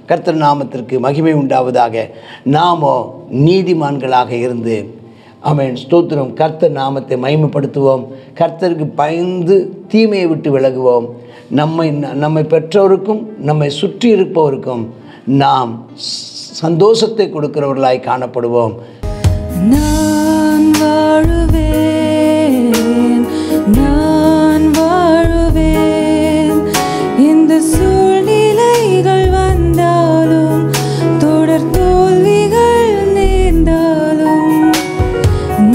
கர்த்தர் நாமத்திற்கு மகிமை உண்டாவதாக. நாமோ நீதிமான்களாக இருந்து ஆமென் ஸ்தோத்திரம் கர்த்தர் நாமத்தை மகிமைப்படுத்துவோம். கர்த்தருக்கு பயந்து தீமையை விட்டு விலகுவோம். நம்மை பெற்றோருக்கும் நம்மை சுற்றி இருப்பவருக்கும் நாம் சந்தோஷத்தை கொடுக்கிறவர்களாய் காணப்படுவோம். நான் வாழுவேன், நான் வாழுவேன். இந்த சூழ்நிலைகள் வந்தாலும் தொடர் தோல்விகள் நேர்ந்தாலும்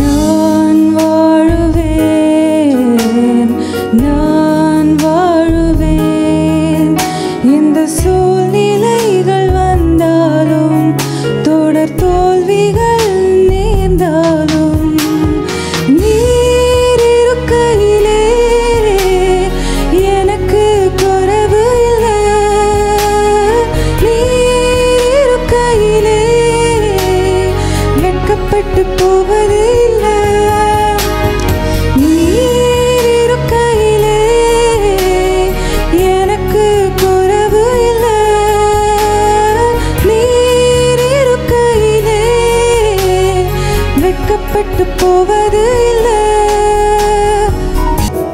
நான் வாழுவேன், நான் வாழுவேன். இந்த சூழ்நிலைகள் வந்தாலும் தொடர் தோல்விகள் நேர்ந்தாலும் நீர் இருக்கையிலே எனக்கு குறைவு இல்லை. நீர் இருக்கையிலே வெட்கப்பட்டு போவது இல்லை. நீர் இருக்கையிலே எனக்கு குறைவு இல்லை. நீர் இருக்கையிலே வெட்கப்பட்டு போவது இல்லை.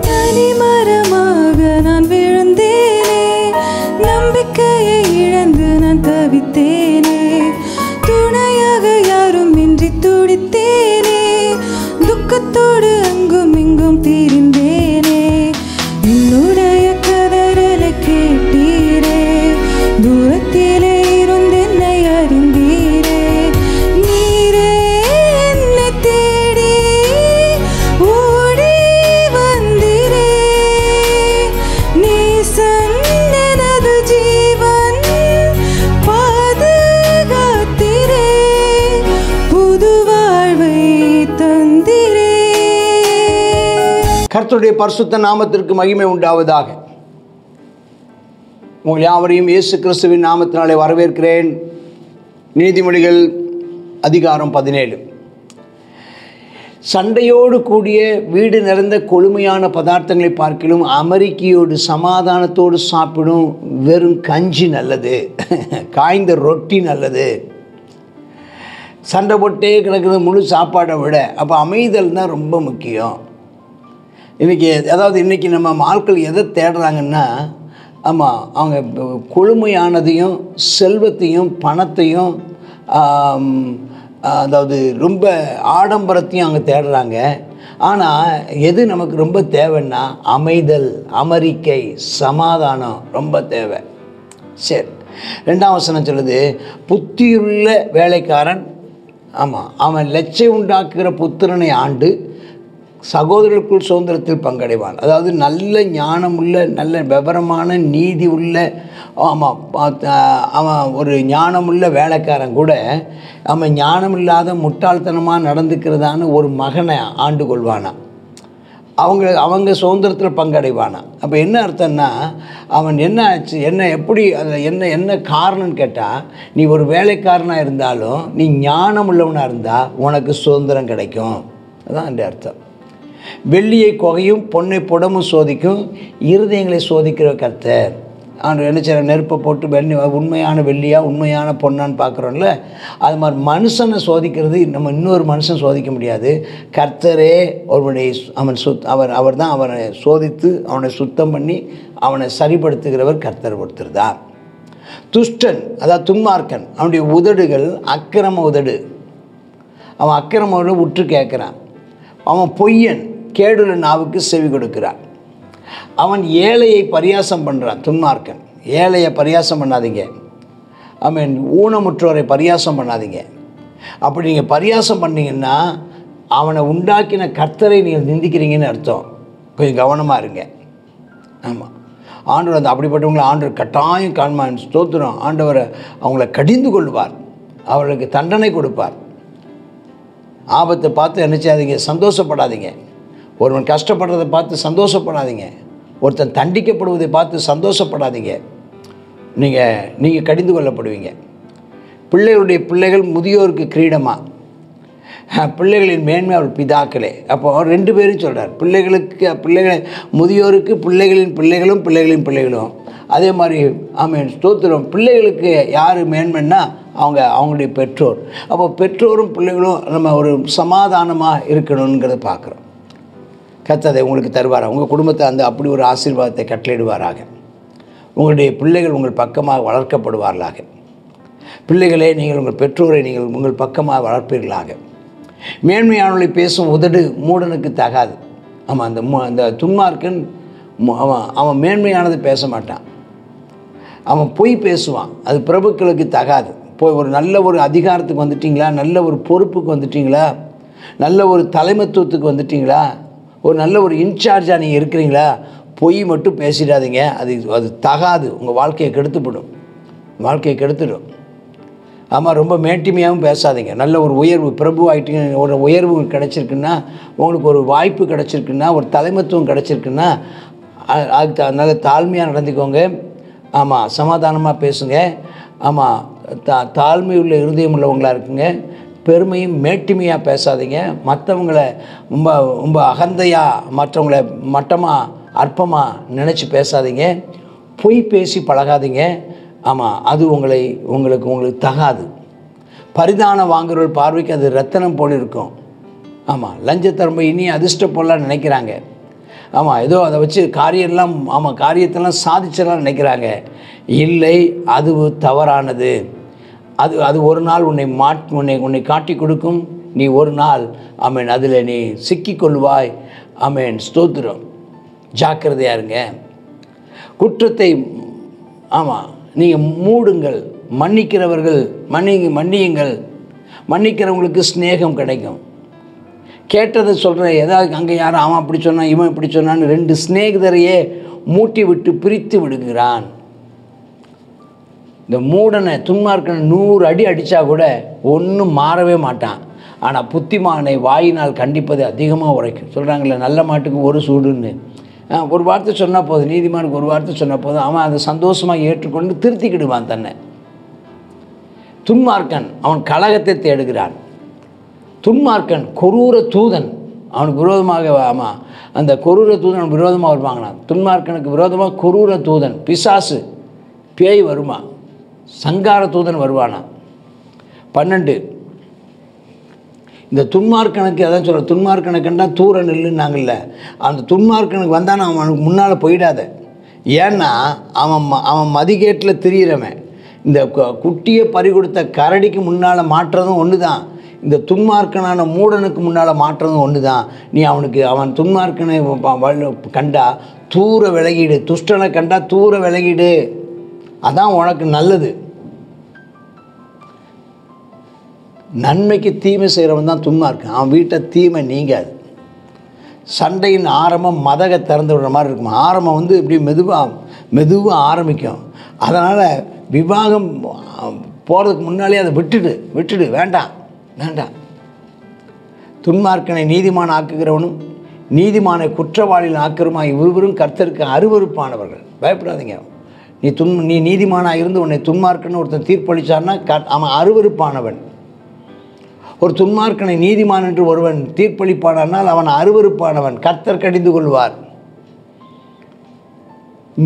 தனிமரமாக நான் விழுந்தேனே, நம்பிக்கையை இழந்து நான் தவித்தேனே. துணையாக யாரும் இன்றி துடித்தேனே, துக்கத்தோடு அங்கும் இங்கும் தீர்ந்தேனே. என்னுடைய கதறலை கேட்டீரே, தூரத்திலே இருந்து என்னை அறிந்தீரே. நீரே என்னை தேடி ஓடி வந்தீரே. நீசன் எனது ஜீவன் பாதுகாத்தீரே. புது வாழ்வை தந்தீரே. கர்த்தருடைய பரிசுத்த நாமத்திற்கு மகிமை உண்டாவதாக. உங்கள் யாவரையும் இயேசு கிறிஸ்துவின் நாமத்தினாலே வரவேற்கிறேன். நீதிமொழிகள் அதிகாரம் 17. சண்டையோடு கூடிய வீடு நிறைந்த கொழுமையான பதார்த்தங்களை பார்க்கிலும் அமெரிக்கையோடு சமாதானத்தோடு சாப்பிடும் வெறும் கஞ்சி நல்லது, காய்ந்த ரொட்டி நல்லது. சண்டை போட்டே கிடக்கிற முழு சாப்பாடை விட அப்போ அமைதல் தான் ரொம்ப முக்கியம். இன்றைக்கி நம்ம ஆட்கள் எதை தேடுறாங்கன்னா, ஆமாம், அவங்க கொழுமையானதையும் செல்வத்தையும் பணத்தையும் அதாவது ரொம்ப ஆடம்பரத்தையும் அவங்க தேடுறாங்க. ஆனால் எது நமக்கு ரொம்ப தேவைன்னா அமைதல், அமெரிக்கை, சமாதானம் ரொம்ப தேவை. சரி, 2ஆம் வசனம் சொல்லுது, புத்தியுள்ள வேலைக்காரன் ஆமாம் அவன் லட்சை உண்டாக்குகிற புத்திரனை ஆண்டு சகோதரர்களுக்குள் சுதந்திரத்தில் பங்கடைவான். அதாவது நல்ல ஞானமுள்ள, நல்ல விவரமான, நீதி உள்ள, ஆமாம், அவன் ஒரு ஞானமுள்ள வேலைக்காரன் கூட அவன் ஞானமில்லாத முட்டாள்தனமாக நடந்துக்கிறதான ஒரு மகனை ஆண்டு கொள்வானா, அவங்க சுதந்திரத்தில் பங்கடைவானா. அப்போ என்ன அர்த்தம்னா, அவன் என்ன ஆச்சு, எப்படி அதில் என்ன காரணம்னு கேட்டால், நீ ஒரு வேலைக்காரனாக இருந்தாலும் நீ ஞானம் உள்ளவனாக இருந்தால் உனக்கு சுதந்திரம் கிடைக்கும். அதுதான் அந்த அர்த்தம். வெள்ளியை கொகையும் பொன்னை புடமும் சோதிக்கும், இருதயங்களை சோதிக்கிற கர்த்தர். அவன் என்ன செய்ய, நெருப்பை போட்டு உண்மையான வெள்ளியா உண்மையான பொண்ணான்னு பார்க்குறோம்ல, அது மாதிரி மனுஷனை சோதிக்கிறது நம்ம இன்னொரு மனுஷன் சோதிக்க முடியாது. கர்த்தரே அவருடைய அவர் தான் அவனை சோதித்து அவனை சுத்தம் பண்ணி அவனை சரிப்படுத்துகிறவர் கர்த்தர் ஒருத்தர் தான். துஷ்டன், அதாவது துன்மார்க்கன், அவனுடைய உதடுகள் அக்கிரம உதடு, அவன் அக்கிரம உதடு உற்று கேட்குறான். அவன் பொய்யன், கேடுள்ள நாவுக்கு செவி கொடுக்கிறான். அவன் ஏழையை பரியாசம் பண்ணுறான். துன்மார்க்கன் ஏழையை பரியாசம் பண்ணாதீங்க. ஊனமுற்றோரை பரியாசம் பண்ணாதீங்க. அப்படி நீங்கள் பரியாசம் பண்ணிங்கன்னா அவனை உண்டாக்கின கர்த்தரை நீங்கள் நிந்திக்கிறீங்கன்னு அர்த்தம். கொஞ்சம் கவனமாக இருங்க. ஆமாம், ஆண்டவர் அப்படிப்பட்டவங்களை ஆண்டவர் கட்டாயம் காண்பான். ஸ்தோத்திரம். ஆண்டவரை அவங்கள கடிந்து கொள்வார், அவர்களுக்கு தண்டனை கொடுப்பார். ஆபத்தை பார்த்து நினச்சாதீங்க, சந்தோஷப்படாதீங்க. ஒருவன் கஷ்டப்படுறதை பார்த்து சந்தோஷப்படாதீங்க. ஒருத்தன் தண்டிக்கப்படுவதை பார்த்து சந்தோஷப்படாதீங்க. நீங்கள் கடிந்து கொள்ளப்படுவீங்க. பிள்ளைகள் முதியோருக்கு கிரீடமாக, பிள்ளைகளின் மேன்மை அவர் பிதாக்களே. அப்போ 2 பேரும் சொல்கிறார். பிள்ளைகள் முதியோருக்கு பிள்ளைகளின் பிள்ளைகளும் பிள்ளைகளின் பிள்ளைகளும். அதே மாதிரி ஆமென் ஸ்தோத்திரம். பிள்ளைகளுக்கு யார் மேன்மைன்னா அவங்களுடைய பெற்றோர். அப்போ பெற்றோரும் பிள்ளைகளும் நம்ம ஒரு சமாதானமாக இருக்கணுங்கிறத பார்க்குறோம். கர்த்தர் உங்களுக்கு தருவாரா? உங்கள் குடும்பத்தை அப்படி ஒரு ஆசீர்வாதத்தை கட்டளையிடுவாராக. உங்களுடைய பிள்ளைகள் உங்கள் பக்கமாக வளர்க்கப்படுவார்களாக. பிள்ளைகளே, நீங்கள் உங்கள் பெற்றோரை நீங்கள் உங்கள் பக்கமாக வளர்ப்பீர்களாக. மேன்மையானவர்களை பேசும் உதடு மூடனுக்கு தகாது. ஆமாம், அந்த துன்மார்க்கன் அவன் மேன்மையானது பேச மாட்டான். அவன் பொய் பேசுவான். அது பிரபுக்களுக்கு தகாது. போய் ஒரு நல்ல ஒரு அதிகாரத்துக்கு வந்துட்டிங்களா, நல்ல ஒரு பொறுப்புக்கு வந்துட்டிங்களா, நல்ல ஒரு தலைமைத்துவத்துக்கு வந்துட்டிங்களா, ஒரு நல்ல ஒரு இன்சார்ஜாக நீங்கள் இருக்கிறீங்களா, பொய் மட்டும் பேசிடாதீங்க. அது தகாது. உங்கள் வாழ்க்கையை கெடுத்துடும். ஆமாம், ரொம்ப மேட்டிமையாகவும் பேசாதீங்க. நல்ல ஒரு உயர்வு பிரபு ஆகிட்டீங்க, ஒரு உயர்வு கிடச்சிருக்குன்னா, உங்களுக்கு ஒரு வாய்ப்பு கிடச்சிருக்குன்னா, ஒரு தலைமைத்துவம் கிடச்சிருக்குன்னா அதுக்கு நல்ல தாழ்மையாக நடந்துக்கோங்க. ஆமாம், சமாதானமாக பேசுங்க. ஆமாம், தாழ்மை உள்ள இருதயம் உள்ளவங்களாக இருக்குங்க. பெருமையும் மேட்டிமையாக பேசாதீங்க. மற்றவங்களை ரொம்ப அகந்தையாக, மற்றவங்களை மட்டமாக அற்பமாக நினச்சி பேசாதீங்க. பொய் பேசி பழகாதீங்க. ஆமாம், அது உங்களுக்கு தகாது. பரிதானம் வாங்குறவர்கள் பார்வைக்கு அது ரத்தனம் போல் இருக்கும். ஆமாம், லஞ்சத்தரம்பு இனி அதிர்ஷ்ட போலாம் நினைக்கிறாங்க. ஆமாம், ஏதோ அதை வச்சு காரியத்தெல்லாம் சாதிச்செல்லாம் நினைக்கிறாங்க. இல்லை, அது தவறானது. அது ஒரு நாள் உன்னை காட்டி கொடுக்கும். நீ ஒரு நாள் ஆமென் அதில் நீ சிக்கிக்கொள்வாய். ஆமென் ஸ்தோத்திரம். ஜாக்கிரதையாக இருங்க. குற்றத்தை ஆமாம் நீங்கள் மூடுங்கள். மன்னிக்கிறவர்கள் மன்னியுங்கள். மன்னிக்கிறவங்களுக்கு ஸ்நேகம் கிடைக்கும். கேட்டதை சொல்கிறேன். ஏதாவது அங்கே யாரும் அவன் அப்படி சொன்னான், இவன் இப்படி சொன்னான்னு 2 சிநேகிதரையே மூட்டி விட்டு பிரித்து விடுகிறான். இந்த மூடனை துன்மார்க்கனை 100 அடி அடித்தா கூட ஒன்றும் மாறவே மாட்டான். ஆனால் புத்திமானை வாயினால் கண்டிப்பது அதிகமாக உரைக்கும். சொல்கிறாங்களே, நல்ல மாட்டுக்கு ஒரு சூடுன்னு. ஒரு வார்த்தை சொன்னால் போதும், நீதிமானுக்கு ஒரு வார்த்தை சொன்னால் போதும், அவன் அதை சந்தோஷமாக ஏற்றுக்கொண்டு திருத்திக்கிடுவான் தன்னை. துன்மார்க்கன் அவன் கலகத்தை தேடுகிறான். துன்மார்க்கன் கொரூர தூதன், அவனுக்கு விரோதமாக அந்த கொரூர தூதன் அவனுக்கு விரோதமாக வருவாங்களாம். துன்மார்க்கனுக்கு விரோதமாக கொரூர தூதன், பிசாசு, பேய் வருமா, சங்கார தூதன் வருவானா. 12 இந்த துன்மார்க்கனுக்கு அதான் சொல்கிற, துன்மார்க்கனுக்குண்டா தூர நில்லுன்னாங்கல்ல. அந்த துன்மார்க்கனுக்கு வந்தானா அவனுக்கு முன்னால் போயிடாத. ஏன்னா அவன் மதிகேட்டில் திரியிறவன். இந்த குட்டியை பறி கொடுத்த கரடிக்கு முன்னால் மாற்றுறதும் ஒன்று தான். இந்த துன்மார்க்கனான மூடனுக்கு முன்னால் மாற்றுறதும் ஒன்று தான். நீ அவன் துன்மார்க்கனை கண்டா தூர விலகிடு. துஷ்டனை கண்டா தூர விலகிடு. அதான் உனக்கு நல்லது. நன்மைக்கு தீமை செய்கிறவன் தான் துன்மார்க்கன். அவன் வீட்டை தீமை நீங்காது. சண்டையின் ஆரம்பம் மதக திறந்து விடுற மாதிரி இருக்கும். ஆரம்பம் இப்படி மெதுவாக ஆரம்பிக்கும். அதனால் விவாகம் போகிறதுக்கு முன்னாலே அதை விட்டுடு. வேண்டாம். துன்மார்க்கனை நீதிமான் ஆக்குகிறவனும் நீதிமானை குற்றவாளியில் ஆக்குறமா இவரும் கர்த்தருக்கு அருவருப்பானவர்கள். பயப்படாதீங்க. நீ நீதிமானாக இருந்து உன்னை துன்மார்க்கன்னு ஒருத்தன் தீர்ப்பளித்தான்னா அவன் அருவருப்பானவன். ஒரு துன்மார்க்கனை நீதிமான் என்று ஒருவன் தீர்ப்பளிப்பானால் அவன் அருவருப்பானவன். கர்த்தர் கடிந்து கொள்வார்.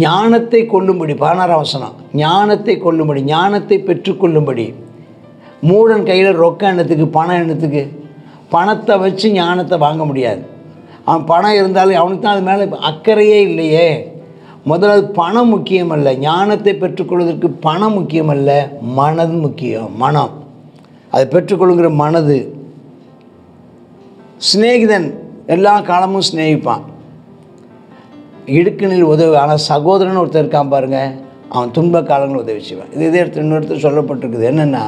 ஞானத்தை கொள்ளும்படி 16ஆம் வசனம், ஞானத்தை கொள்ளும்படி, ஞானத்தை பெற்றுக்கொள்ளும்படி. மூடன் கையில் ரொக்க எண்ணத்துக்கு, பணம் எண்ணத்துக்கு. பணத்தை வச்சு ஞானத்தை வாங்க முடியாது. அவன் பணம் இருந்தாலும் அவனுக்கு தான் அது மேலே அக்கறையே இல்லையே. முதல்ல பணம் முக்கியமல்ல. ஞானத்தை பெற்றுக்கொள்வதற்கு பணம் முக்கியமல்ல, மனது முக்கியம். மனம், அதை பெற்றுக்கொள்ளுங்கிற மனது. சிநேகிதன் எல்லா காலமும் சிநேகிப்பான், இடுக்கணில் உதவி. ஆனால் சகோதரன் ஒருத்தர் இருக்கான் பாருங்கள், அவன் துன்ப காலங்கள் உதவி செய்வான். இதே இடத்துல இன்னொருத்தர் சொல்லப்பட்டிருக்குது. என்னென்னா,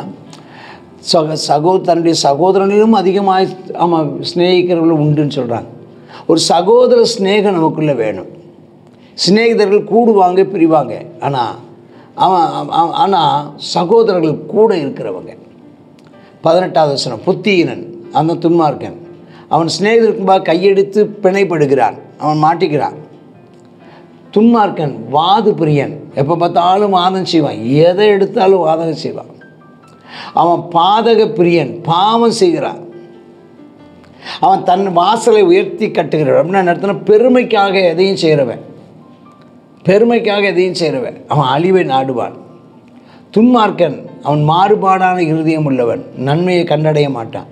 தன்னுடைய சகோதரனிலும் அதிகமாக சிநேகிக்கிறவர்களும் உண்டுன்னு சொல்கிறாங்க. ஒரு சகோதர சிநேகம் நமக்குள்ளே வேணும். சிநேகிதர்கள் கூடுவாங்க, பிரிவாங்க. ஆனால் சகோதரர்கள் கூட இருக்கிறவங்க. 18ஆவது வசனம், புத்தியினன் அந்த துன்மார்க்கன் அவன் சிநேகிதருக்கும்பாக கையெடுத்து பிணைப்படுகிறான். அவன் மாட்டிக்கிறான். துன்மார்க்கன் வாது பிரியன், எப்போ பார்த்தாலும் வாதம் செய்வான். எதை எடுத்தாலும் வாதம் செய்வான். அவன் பாதக பிரியன், பாவம் செய்கிறான். அவன் தன் வாசலை உயர்த்தி கட்டுகிறவன் அப்படின்னா நடத்தின பெருமைக்காக எதையும் செய்கிறவன், பெருமைக்காக எதையும் செய்கிறவன் அவன் அழிவை நாடுவான். துன்மார்க்கன் அவன் மாறுபாடான இருதயம் உள்ளவன், நன்மையை கண்டடைய மாட்டான்.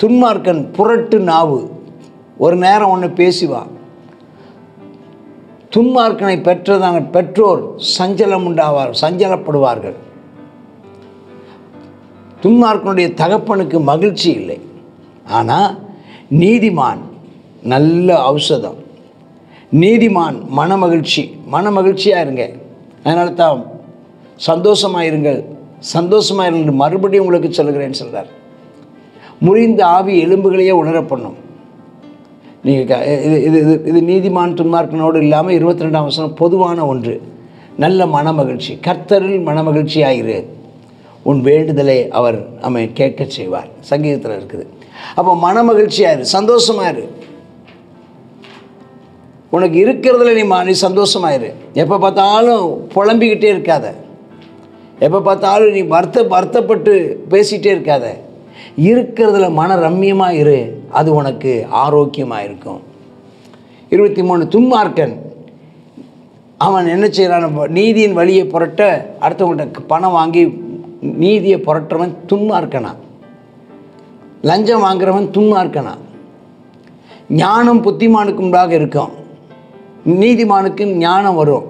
துன்மார்க்கன் புரட்டு நாவு, ஒரு நேரம் ஒன்று பேசுவான். துன்மார்க்கனை பெற்றதான பெற்றோர் சஞ்சலப்படுவார்கள். துன்மார்க்கனுடைய தகப்பனுக்கு மகிழ்ச்சி இல்லை. ஆனால் நீதிமான் நல்ல ஔஷதம். நீதிமான் மனமகிழ்ச்சியாக இருங்க. அதனால தான் சந்தோஷமாயிருங்கள் மறுபடியும் உங்களுக்கு சொல்லுகிறேன்னு சொல்கிறார். முறிந்த ஆவி எலும்புகளையே உணரப்பண்ணும். நீங்கள் இது நீதிமான் துன்மார்க்கனோடு இல்லாமல் 22ஆம் வசனம் பொதுவான ஒன்று. நல்ல மனமகிழ்ச்சி, கர்த்தரில் மனமகிழ்ச்சியாயிரு, உன் வேண்டுதலை அவர் நம்மை கேட்க செய்வார். சங்கீதத்தில் இருக்குது. அப்போ மனமகிழ்ச்சியாயிரு, சந்தோஷமாயிரு. உனக்கு இருக்கிறதுல நீ சந்தோஷமாயிரு. எப்போ பார்த்தாலும் புலம்பிக்கிட்டே இருக்காத, எப்போ பார்த்தாலும் நீ வருத்தப்பட்டு பேசிகிட்டே இருக்காத. இருக்கிறதுல மன ரம்மியமாக இரு, அது உனக்கு ஆரோக்கியமாக இருக்கும். 23 துன்மார்க்கன் அவன் என்ன செய்கிறான்? நீதியின் வழியை புரட்ட அடுத்தவங்கள்ட்ட பணம் வாங்கி நீதியை புரட்டுறவன் துன்மார்க்கனா, லஞ்சம் வாங்குறவன் துன்மார்க்கனா. ஞானம் புத்திமானுக்கு முன்பாக இருக்கும், நீதிமானுக்கு ஞானம் வரும்.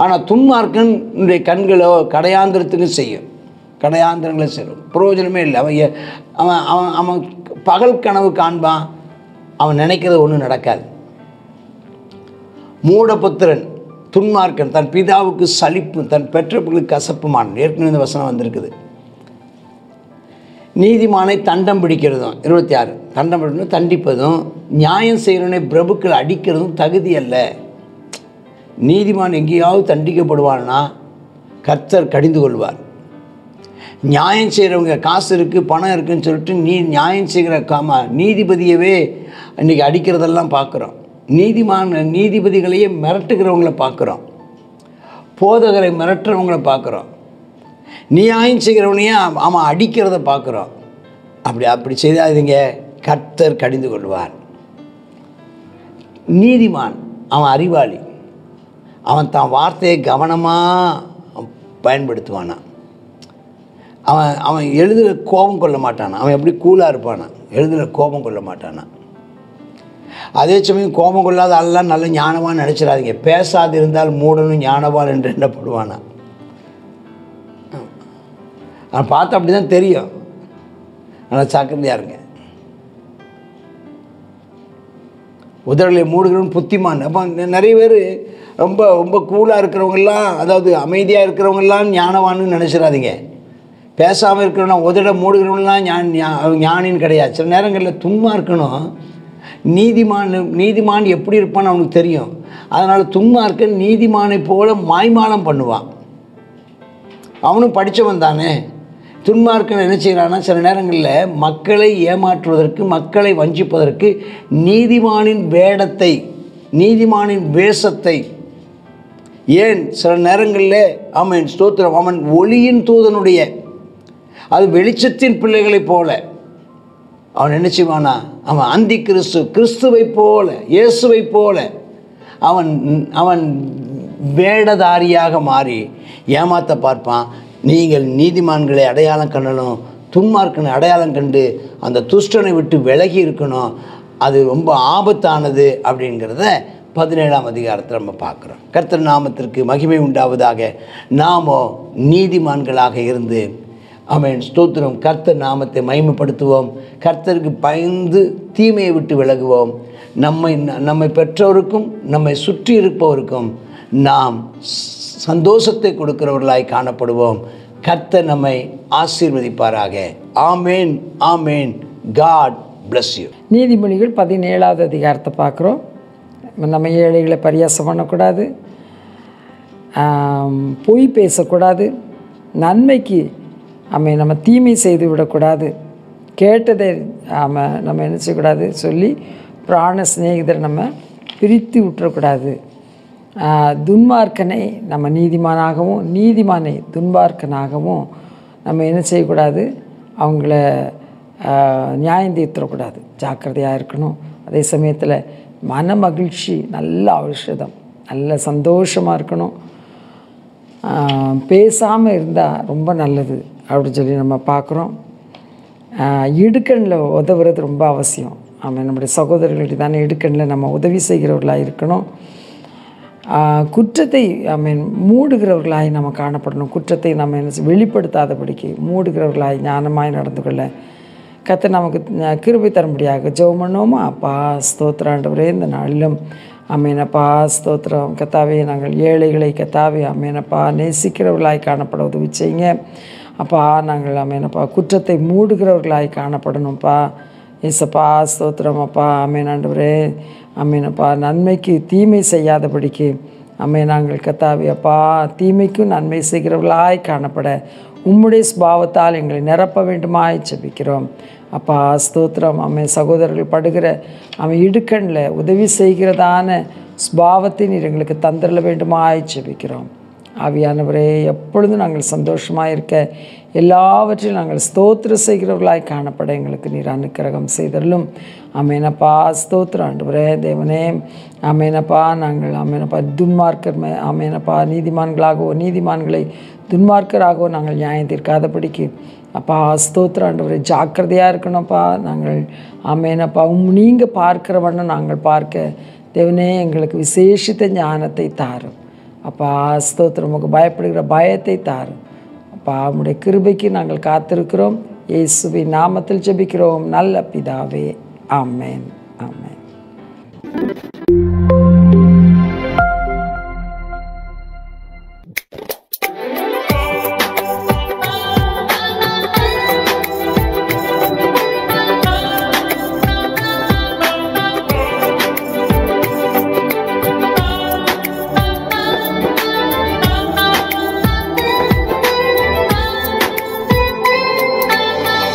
ஆனால் துன்மார்க்கன் இன்றைய கண்களோ கடையாந்திரத்துக்கும் செய்யும், கடையாந்திரங்களை செய்யும், பிரயோஜனமே இல்லை. அவன் அவன் அவன் பகல் கனவு காண்பான், அவன் நினைக்கிறது ஒன்றும் நடக்காது. மூடபுத்திரன் துன்மார்க்கன் தன் பிதாவுக்கு சலிப்பு, தன் பெற்றவர்களுக்கு கசப்புமான். ஏற்கனவே இந்த வசனம் வந்திருக்குது. நீதிமானை தண்டம் பிடிக்கிறதும் 26 தண்டம் பிடிக்கணும், தண்டிப்பதும். நியாயம் செய்கிறவனை பிரபுக்கள் அடிக்கிறதும் தகுதி அல்ல. நீதிமான் எங்கேயாவது தண்டிக்கப்படுவான்னா கர்த்தர் கடிந்து கொள்வார். நியாயம் செய்கிறவங்க காசு இருக்குது பணம் இருக்குதுன்னு சொல்லிட்டு நியாயம் செய்கிற நீதிபதியவே இன்றைக்கி அடிக்கிறதெல்லாம் பார்க்குறோம். நீதிபதிகளையே மிரட்டுகிறவங்கள பார்க்குறோம், போதகரை மிரட்டுறவங்கள பார்க்குறோம், நியாயம் செய்கிறவனையே அவன் அடிக்கிறத பார்க்குறோம். அப்படி செய்தாதீங்க, கர்த்தர் கடிந்து கொள்வார். நீதிமான் அவன் அறிவாளி, அவன் தான் வார்த்தையை கவனமாக பயன்படுத்துவானா. அவன் எழுதுகிற கோபம் கொள்ள மாட்டானா. அவன் எப்படி கூலாக இருப்பானா, எழுதுகிற கோபம் கொள்ள மாட்டானா. அதே சமயம் கோபம் கொள்ளாத ஆள்லாம் நல்ல ஞானவான் நினச்சிடாதீங்க. பேசாது இருந்தால் மூடனும் ஞானவான் என்று எண்ணப்படுவானா. அவன் பார்த்தா அப்படி தான் தெரியும். நல்லா ஜாக்கிரதையாக இருங்க. உதடுகளை மூடுகிறவன் புத்திமான். அப்போ நிறைய பேர் ரொம்ப ரொம்ப கூலாக இருக்கிறவங்கெல்லாம், அதாவது அமைதியாக இருக்கிறவங்கெல்லாம் ஞானவான்னு நினச்சிடாதீங்க. பேசாமல் இருக்கிறவனா உதட மூடுகிறவங்களாம் ஞானின்னு கிடையாது. சில நேரங்களில் துன்மார்க்கணும் நீதிமான் எப்படி இருப்பான்னு அவனுக்கு தெரியும். அதனால் துன்மார்க்கன் நீதிமானை போல மாய்மாலம் பண்ணுவான். அவனும் படித்தவன் தானே. துன்மார்க்கன் என்ன செய்கிறான்னா சில நேரங்களில் மக்களை ஏமாற்றுவதற்கு, மக்களை வஞ்சிப்பதற்கு நீதிமானின் வேடத்தை, நீதிமானின் வேஷத்தை, ஏன் சில நேரங்களில் அவன் ஸ்தோத்திரம், அவன் ஒளியின் தூதனுடைய, அது வெளிச்சத்தின் பிள்ளைகளைப் போல அவன் என்ன செய்வானா, அவன் அந்தி கிறிஸ்துவை போல, இயேசுவை போல அவன் வேடதாரியாக மாறி ஏமாற்ற பார்ப்பான். நீங்கள் நீதிமான்களை அடையாளம் கண்டணும், துன்மார்க்கனை அடையாளம் கண்டு அந்த துஷ்டனை விட்டு விலகி இருக்கணும். அது ரொம்ப ஆபத்தானது அப்படிங்கிறத 17ஆம் அதிகாரத்தில் நம்ம பார்க்குறோம். கர்த்தர் நாமத்திற்கு மகிமை உண்டாவதாக. நாமோ நீதிமான்களாக இருந்து ஆமென் ஸ்தோத்திரம், கர்த்தர் நாமத்தை மகிமைப்படுத்துவோம். கர்த்தருக்கு பயந்து தீமையை விட்டு விலகுவோம். நம்மை பெற்றோருக்கும் நம்மை சுற்றி இருப்பவருக்கும் நாம் சந்தோஷத்தை கொடுக்கிறவர்களாய் காணப்படுவோம். கர்த்தர் நம்மை ஆசீர்வதிப்பாராக. ஆமேன், ஆமேன். God bless you. நீதிமொழிகள் 17ஆவது அதிகாரத்தை பார்க்குறோம். நம்ம ஏழைகளை பரியாசம் பண்ணக்கூடாது, பொய் பேசக்கூடாது, நன்மைக்கு நம்ம தீமை செய்து விடக்கூடாது, கேட்டதை நம்ம என்ன செய்யக்கூடாது சொல்லி பிராண சிநேகிதரை நம்ம பிரித்து விட்டுறக்கூடாது. துன்மார்க்கனை நம்ம நீதிமானாகவும், நீதிமானை துன்மார்க்கனாகவும் நம்ம என்ன செய்யக்கூடாது, அவங்கள நியாயம் தீர்த்துடக்கூடாது, ஜாக்கிரதையாக இருக்கணும். அதே சமயத்தில் மன மகிழ்ச்சி நல்ல ஔஷதம், நல்ல சந்தோஷமாக இருக்கணும். பேசாமல் இருந்தால் ரொம்ப நல்லது அப்படின்னு சொல்லி நம்ம பார்க்குறோம். இடுக்கண்ணில் உதவுறது ரொம்ப அவசியம். ஆமாம், நம்முடைய சகோதரர்கள்ட்ட தானே இடுக்கண்ணில் நம்ம உதவி செய்கிறவர்களாக இருக்கணும். குற்றத்தை மூடுகிறவர்களாய் நம்ம காணப்படணும். குற்றத்தை நம்ம வெளிப்படுத்தாதபடிக்கு மூடுகிறவர்களாய் ஞானமாய் நடந்து கொள்ள கர்த்தர் நமக்கு கிருபை தரும்படியாக ஜெபம் பண்ணுவோமா? அப்பா ஸ்தோத்திரம் ஆண்டவரே, இந்த நாளிலும் அமேனப்பா ஸ்தோத்திரம். கர்த்தாவே, நாங்கள் ஏழைகளை கர்த்தாவே அமேனப்பா நேசிக்கிறவர்களாய் காணப்பட உதவி செய்யுங்க அப்பா. நாங்கள் அமேனப்பா குற்றத்தை மூடுகிறவர்களாய் காணப்படணும்ப்பா. ஏசப்பா ஸ்தோத்திரம் அப்பா. அமேன் ஆண்டவரே, அமேனப்பா நன்மைக்கு தீமை செய்யாதபடிக்கு நாங்கள் கர்த்தாவே அப்பா தீமைக்கும் நன்மை செய்கிறவர்களாய் காணப்பட உம்முடைய சுபாவத்தால் எங்களை நிரப்ப வேண்டுமாய் ஜெபிக்கிறோம் அப்பா. ஸ்தோத்திரம். சகோதரர்கள் படுகிற இடுக்கண்ணில் உதவி செய்கிறதான சுபாவத்தை நீர் எங்களுக்கு தந்திரல வேண்டுமாய் ஜெபிக்கிறோம். ஆவியானவரே, எப்பொழுதும் நாங்கள் சந்தோஷமாக இருக்க எல்லாவற்றையும் நாங்கள் ஸ்தோத்திரம் செய்கிறவர்களாய் காணப்பட எங்களுக்கு நீர் அனுக்கிரகம் செய்தரலும். அமேனப்பா ஸ்தோத்திரம் ஆண்டவரே தேவனே. அமேனப்பா நாங்கள் அமேனப்பா துன்மார்க்கர் அமேனப்பா நீதிமான்களை துன்மார்க்கராகவோ நாங்கள் நியாயம் தீர்க்காதபடிக்கு அப்பா ஸ்தோத்திரம் ஆண்டவரே ஜாக்கிரதையாக இருக்கணும்ப்பா. நாங்கள் அமேனப்பா நீங்கள் பார்க்கிற வண்ணம் நாங்கள் பார்க்க தேவனே எங்களுக்கு விசேஷித்த ஞானத்தை தாரும் அப்பா. ஸ்தோத்திரம். உமக்கு பயப்படுகிற பயத்தை தாரும் அப்பா. உம்முடைய கிருபைக்கு நாங்கள் காத்திருக்கிறோம். இயேசுவின் நாமத்தில் ஜெபிக்கிறோம் நல்ல பிதாவே. ஆமென், ஆமென்.